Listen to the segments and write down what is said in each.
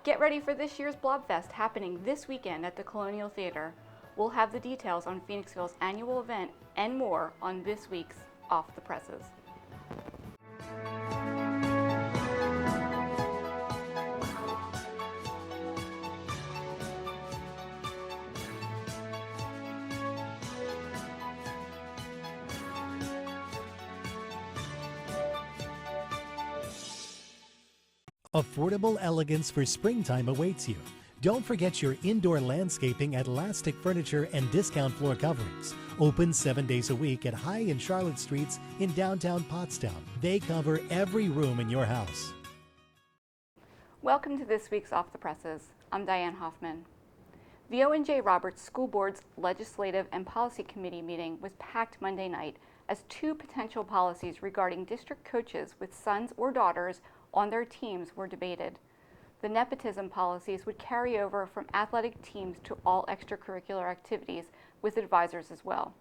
Get ready for this year's Blobfest happening this weekend at the Colonial Theater. We'll have the details on Phoenixville's annual event and more on this week's Off the Presses. Affordable elegance for springtime awaits you. Don't forget your indoor landscaping at Elastic Furniture and Discount Floor Coverings. Open 7 days a week at High and Charlotte Streets in downtown Pottstown. They cover every room in your house. Welcome to this week's Off the Presses. I'm Diane Hoffman. The O.N.J. Roberts School Board's Legislative and Policy Committee meeting was packed Monday night as two potential policies regarding district coaches with sons or daughters on their teams were debated. The nepotism policies would carry over from athletic teams to all extracurricular activities with advisors as well.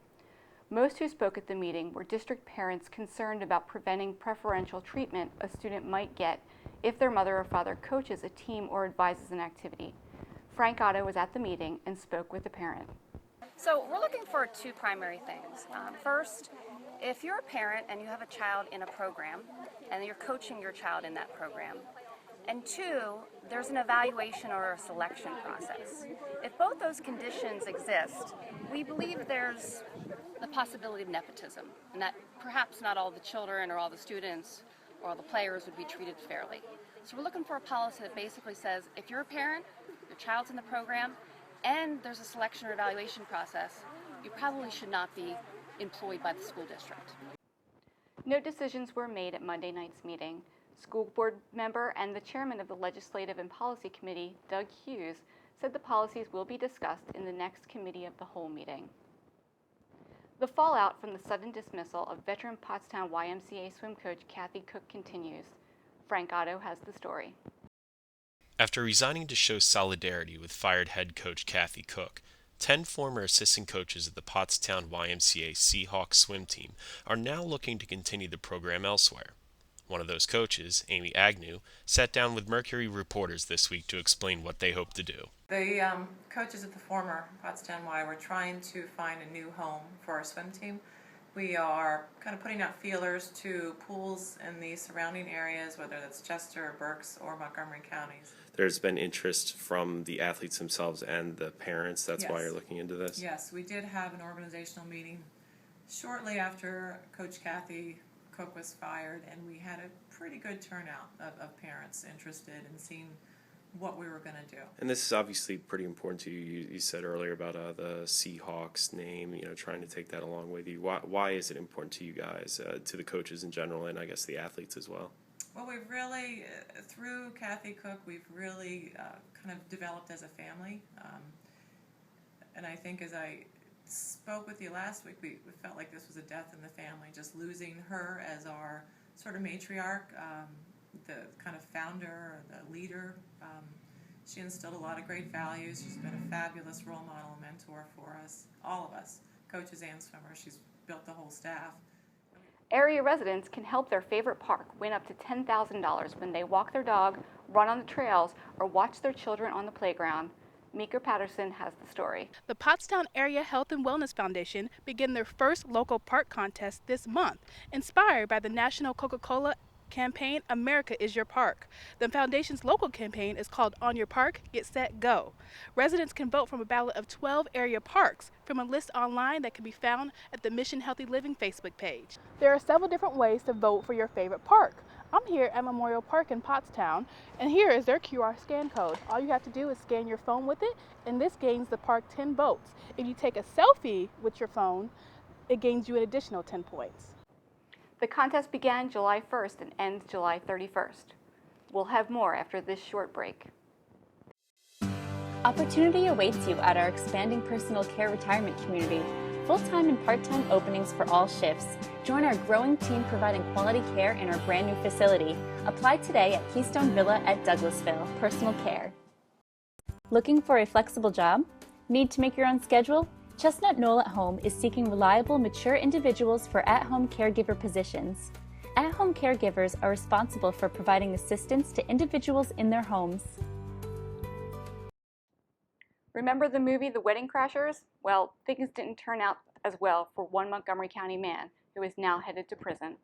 Most who spoke at the meeting were district parents concerned about preventing preferential treatment a student might get if their mother or father coaches a team or advises an activity. Frank Otto was at the meeting and spoke with a parent. So we're looking for two primary things. First, if you're a parent and you have a child in a program and you're coaching your child in that program, and two, there's an evaluation or a selection process. If both those conditions exist, we believe there's the possibility of nepotism, and that perhaps not all the children or all the students or all the players would be treated fairly. So we're looking for a policy that basically says if you're a parent, your child's in the program, and there's a selection or evaluation process, you probably should not be employed by the school district. No decisions were made at Monday night's meeting. School board member and the chairman of the Legislative and Policy Committee, Doug Hughes, said the policies will be discussed in the next Committee of the Whole meeting. The fallout from the sudden dismissal of veteran Pottstown YMCA swim coach Kathy Cook continues. Frank Otto has the story. After resigning to show solidarity with fired head coach Kathy Cook, 10 former assistant coaches of the Pottstown YMCA Seahawks swim team are now looking to continue the program elsewhere. One of those coaches, Amy Agnew, sat down with Mercury reporters this week to explain what they hope to do. The coaches at the former Pottstown Y were trying to find a new home for our swim team. We are kind of putting out feelers to pools in the surrounding areas, whether that's Chester, Berks, or Montgomery counties. There's been interest from the athletes themselves and the parents. That's why you're looking into this? Yes, we did have an organizational meeting shortly after Coach Kathy Cook was fired, and we had a pretty good turnout of parents interested in seeing what we were going to do. And this is obviously pretty important to you. You said earlier about the Seahawks name, trying to take that along with you. Why is it important to you guys, to the coaches in general, and I guess the athletes as well? Well, we've really, through Kathy Cook, we've really kind of developed as a family. And I think as I spoke with you last week, we felt like this was a death in the family, just losing her as our sort of matriarch, the kind of founder, the leader. She instilled a lot of great values. She's been a fabulous role model and mentor for us, all of us, coaches and swimmers. She's built the whole staff. Area residents can help their favorite park win up to $10,000 when they walk their dog, run on the trails, or watch their children on the playground. Meeker Patterson has the story. The Pottstown Area Health and Wellness Foundation began their first local park contest this month, inspired by the National Coca-Cola campaign, America is Your Park. The foundation's local campaign is called On Your Park, Get Set, Go. Residents can vote from a ballot of 12 area parks from a list online that can be found at the Mission Healthy Living Facebook page. There are several different ways to vote for your favorite park. I'm here at Memorial Park in Pottstown, and here is their QR scan code. All you have to do is scan your phone with it, and this gains the park 10 votes. If you take a selfie with your phone, it gains you an additional 10 points. The contest began July 1st and ends July 31st. We'll have more after this short break. Opportunity awaits you at our expanding personal care retirement community. Full-time and part-time openings for all shifts. Join our growing team providing quality care in our brand new facility. Apply today at Keystone Villa at Douglasville. Personal care. Looking for a flexible job? Need to make your own schedule? Chestnut Knoll at Home is seeking reliable, mature individuals for at-home caregiver positions. At-home caregivers are responsible for providing assistance to individuals in their homes. Remember the movie The Wedding Crashers? Well, things didn't turn out as well for one Montgomery County man who is now headed to prison.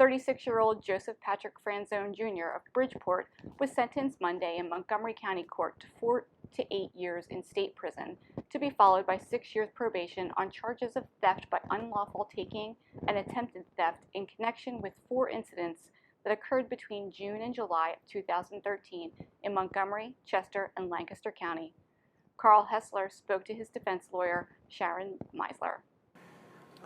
36-year-old Joseph Patrick Franzone Jr. of Bridgeport was sentenced Monday in Montgomery County Court to 4 to 8 years in state prison, to be followed by 6 years probation on charges of theft by unlawful taking and attempted theft in connection with 4 incidents that occurred between June and July of 2013 in Montgomery, Chester, and Lancaster County. Carl Hessler spoke to his defense lawyer, Sharon Meisler.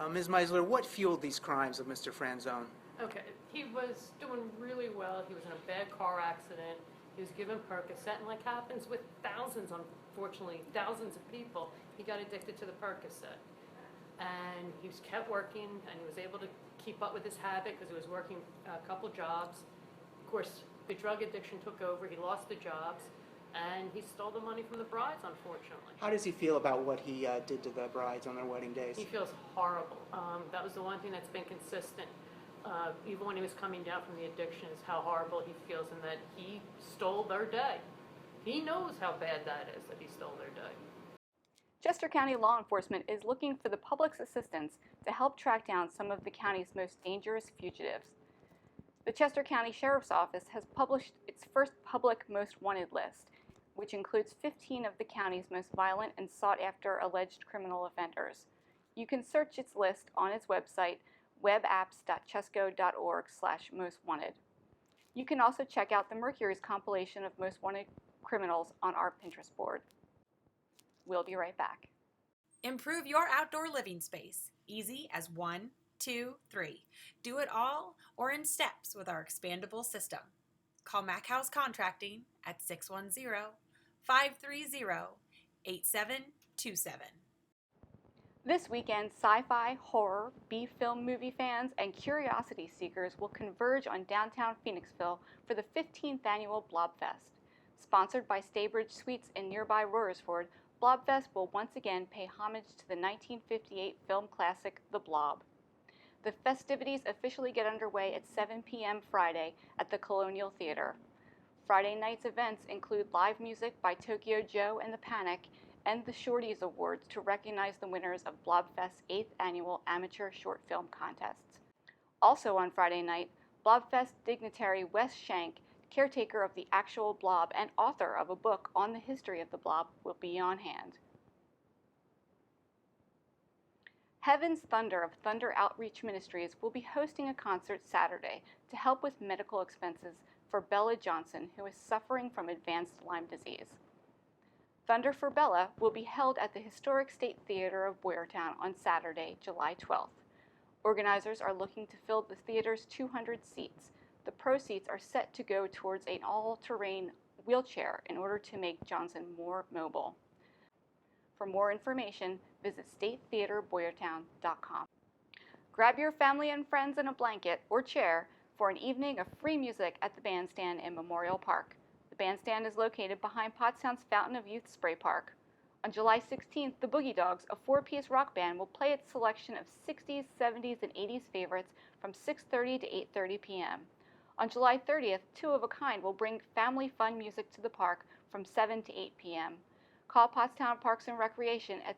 Ms. Meisler, what fueled these crimes of Mr. Franzone? Okay, he was doing really well. He was in a bad car accident. He was given Percocet, and like happens with thousands, unfortunately, thousands of people, he got addicted to the Percocet. And he kept working, and he was able to keep up with his habit because he was working a couple jobs. Of course, the drug addiction took over. He lost the jobs, and he stole the money from the brides, unfortunately. How does he feel about what he did to the brides on their wedding days? He feels horrible. That was the one thing that's been consistent. Even when he was coming down from the addiction, is how horrible he feels and that he stole their day. He knows how bad that is, that he stole their day. Chester County law enforcement is looking for the public's assistance to help track down some of the county's most dangerous fugitives. The Chester County Sheriff's Office has published its first public most wanted list, which includes 15 of the county's most violent and sought-after alleged criminal offenders. You can search its list on its website, webapps.chesco.org/mostwanted. You can also check out the Mercury's compilation of most wanted criminals on our Pinterest board. We'll be right back. Improve your outdoor living space. Easy as 1, 2, 3. Do it all or in steps with our expandable system. Call Mac House Contracting at 610-530-8727. This weekend, sci-fi, horror, B-film movie fans, and curiosity seekers will converge on downtown Phoenixville for the 15th annual Blobfest. Sponsored by Staybridge Suites in nearby Royersford, Blobfest will once again pay homage to the 1958 film classic The Blob. The festivities officially get underway at 7 p.m. Friday at the Colonial Theater. Friday night's events include live music by Tokyo Joe and the Panic, and the Shorties Awards to recognize the winners of Blobfest's 8th annual amateur short film contests. Also on Friday night, Blobfest dignitary Wes Shank, caretaker of the actual Blob and author of a book on the history of the Blob, will be on hand. Heaven's Thunder of Thunder Outreach Ministries will be hosting a concert Saturday to help with medical expenses for Bella Johnson, who is suffering from advanced Lyme disease. Thunder for Bella will be held at the Historic State Theater of Boyertown on Saturday, July 12th. Organizers are looking to fill the theater's 200 seats. The proceeds are set to go towards an all-terrain wheelchair in order to make Johnson more mobile. For more information, visit statetheaterboyertown.com. Grab your family and friends in a blanket or chair for an evening of free music at the Bandstand in Memorial Park. The Bandstand is located behind Pottstown's Fountain of Youth Spray Park. On July 16th, the Boogie Dogs, a 4-piece rock band, will play its selection of 60s, 70s, and 80s favorites from 6:30 to 8:30 p.m. On July 30th, Two of a Kind will bring family fun music to the park from 7 to 8 p.m. Call Pottstown Parks and Recreation at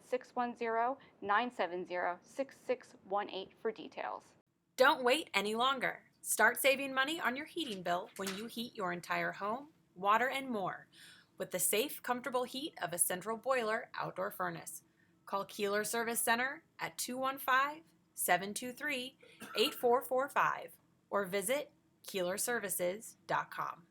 610-970-6618 for details. Don't wait any longer. Start saving money on your heating bill when you heat your entire home, water, and more with the safe, comfortable heat of a central boiler outdoor furnace. Call Keeler Service Center at 215-723-8445 or visit KeelerServices.com.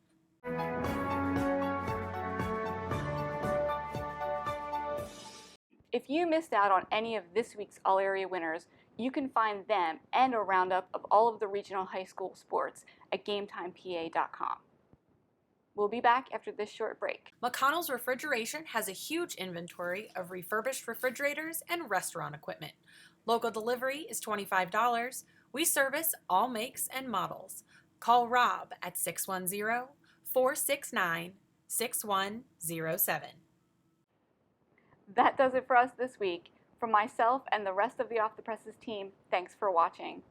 If you missed out on any of this week's all-area winners, you can find them and a roundup of all of the regional high school sports at GameTimePA.com. We'll be back after this short break. McConnell's Refrigeration has a huge inventory of refurbished refrigerators and restaurant equipment. Local delivery is $25. We service all makes and models. Call Rob at 610-469-6107. That does it for us this week. From myself and the rest of the Off the Presses team, thanks for watching.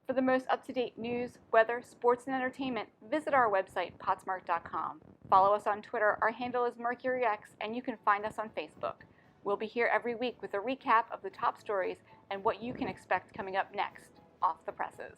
For the most up-to-date news, weather, sports, and entertainment, visit our website, pottsmart.com. Follow us on Twitter. Our handle is MercuryX, and you can find us on Facebook. We'll be here every week with a recap of the top stories and what you can expect coming up next, off the presses.